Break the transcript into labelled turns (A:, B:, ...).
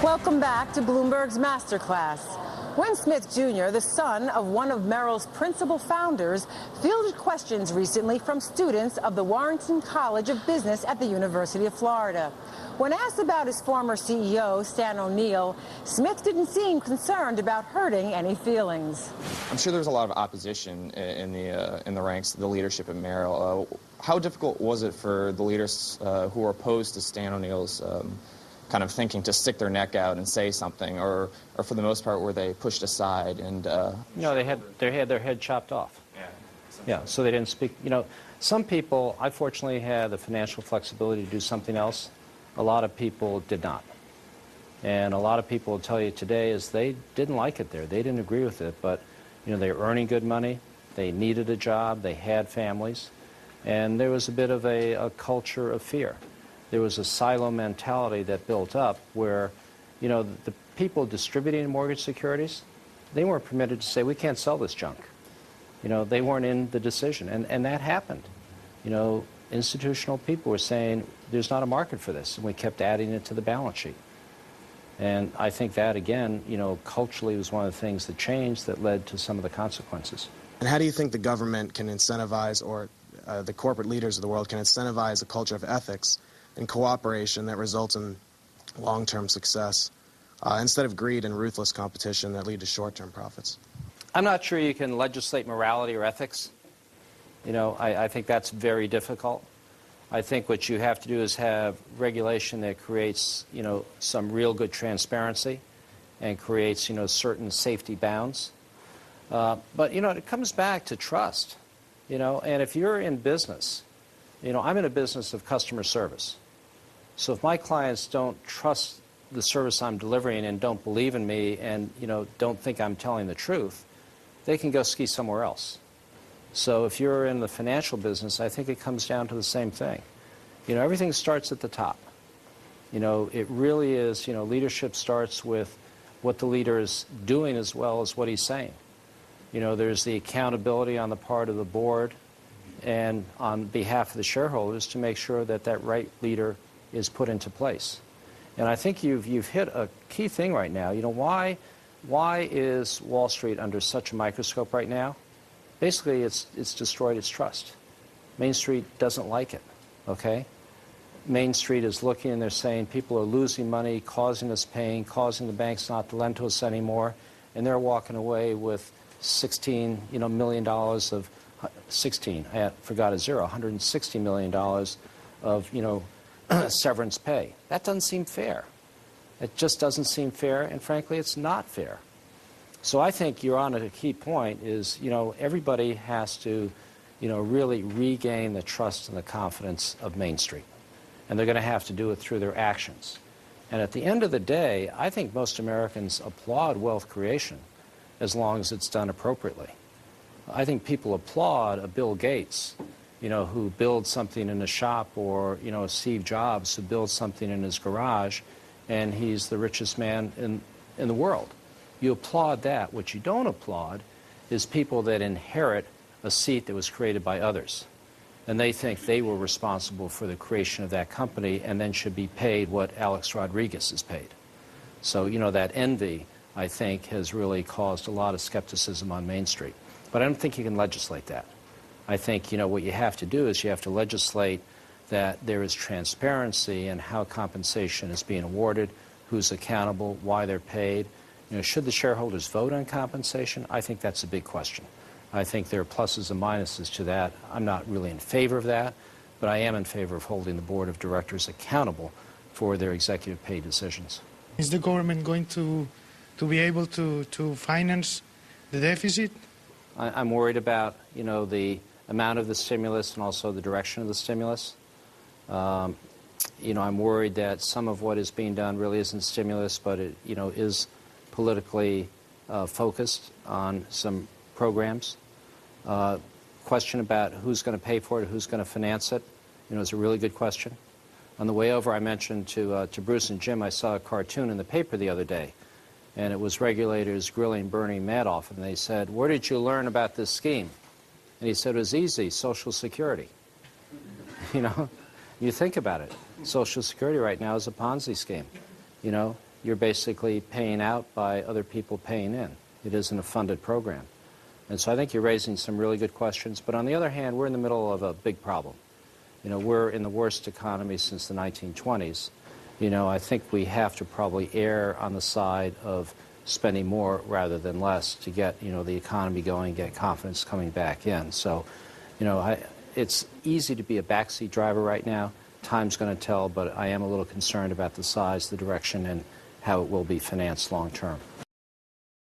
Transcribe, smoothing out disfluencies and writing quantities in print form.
A: Welcome back to Bloomberg's Masterclass. Win Smith Jr., the son of one of Merrill's principal founders, fielded questions recently from students of the Warrington College of Business at the University of Florida. When asked about his former CEO, Stan O'Neill, Smith didn't seem concerned about hurting any feelings.
B: I'm sure there's a lot of opposition in the ranks of the leadership at Merrill. How difficult was it for the leaders who were opposed to Stan O'Neill's kind of thinking to stick their neck out and say something, or for the most part were they pushed aside and
C: no, they had their head chopped off. Yeah, so they didn't speak. You know, some people, I fortunately had the financial flexibility to do something else. A lot of people did not. And a lot of people will tell you today is they didn't like it there. They didn't agree with it, but you know, they were earning good money, they needed a job, they had families, and there was a bit of a culture of fear. There was a silo mentality that built up where, you know, the people distributing mortgage securities, they weren't permitted to say, we can't sell this junk. You know, they weren't in the decision, and that happened. You know, institutional people were saying, there's not a market for this, and we kept adding it to the balance sheet. And I think that, again, you know, culturally was one of the things that changed that led to some of the consequences.
D: And how do you think the government can incentivize, or the corporate leaders of the world can incentivize a culture of ethics and cooperation that results in long-term success, instead of greed and ruthless competition that lead to short-term profits?
C: I'm not sure you can legislate morality or ethics. You know, I think that's very difficult. I think what you have to do is have regulation that creates, you know, some real good transparency and creates, you know, certain safety bounds. But, you know, it comes back to trust, you know, and if you're in business, you know, I'm in a business of customer service. So if my clients don't trust the service I'm delivering and don't believe in me and, you know, don't think I'm telling the truth, they can go ski somewhere else. So if you're in the financial business, I think it comes down to the same thing. You know, everything starts at the top. You know, it really is, you know, leadership starts with what the leader is doing as well as what he's saying. You know, there's the accountability on the part of the board and on behalf of the shareholders to make sure that that right leader is put into place. And I think you've hit a key thing right now. You know, why is Wall Street under such a microscope right now? Basically, it's destroyed its trust. Main Street doesn't like it, okay? Main Street is looking and they're saying people are losing money, causing us pain, causing the banks not to lend to us anymore, and they're walking away with $16 million of 16. I forgot a zero. $160 million of severance pay. That doesn't seem fair. It just doesn't seem fair, and frankly, it's not fair. So I think you're on a key point is, you know, everybody has to, you know, really regain the trust and the confidence of Main Street. And they're going to have to do it through their actions. And at the end of the day, I think most Americans applaud wealth creation as long as it's done appropriately. I think people applaud a Bill Gates, you know, who builds something in a shop, or, you know, Steve Jobs who builds something in his garage, and he's the richest man in the world. You applaud that. What you don't applaud is people that inherit a seat that was created by others. And they think they were responsible for the creation of that company and then should be paid what Alex Rodriguez is paid. So, you know, that envy, I think, has really caused a lot of skepticism on Main Street. But I don't think you can legislate that. I think, you know, what you have to do is you have to legislate that there is transparency in how compensation is being awarded, who's accountable, why they're paid. You know, should the shareholders vote on compensation? I think that's a big question. I think there are pluses and minuses to that. I'm not really in favor of that, but I am in favor of holding the board of directors accountable for their executive pay decisions.
E: Is the government going to be able to finance the deficit?
C: I'm worried about, you know, the amount of the stimulus and also the direction of the stimulus. You know, I'm worried that some of what is being done really isn't stimulus, but it, you know, is politically focused on some programs. Question about who's going to pay for it, who's going to finance it, you know, is a really good question. On the way over, I mentioned to Bruce and Jim, I saw a cartoon in the paper the other day, and it was regulators grilling Bernie Madoff, and they said, "Where did you learn about this scheme?" And he said, "It was easy, Social Security." You know, you think about it. Social Security right now is a Ponzi scheme. You know, you're basically paying out by other people paying in. It isn't a funded program. And so I think you're raising some really good questions. But on the other hand, we're in the middle of a big problem. You know, we're in the worst economy since the 1920s. You know, I think we have to probably err on the side of spending more rather than less to get, you know, the economy going, get confidence coming back in. So, you know, it's easy to be a backseat driver right now. Time's going to tell, but I am a little concerned about the size, the direction, and how it will be financed long term.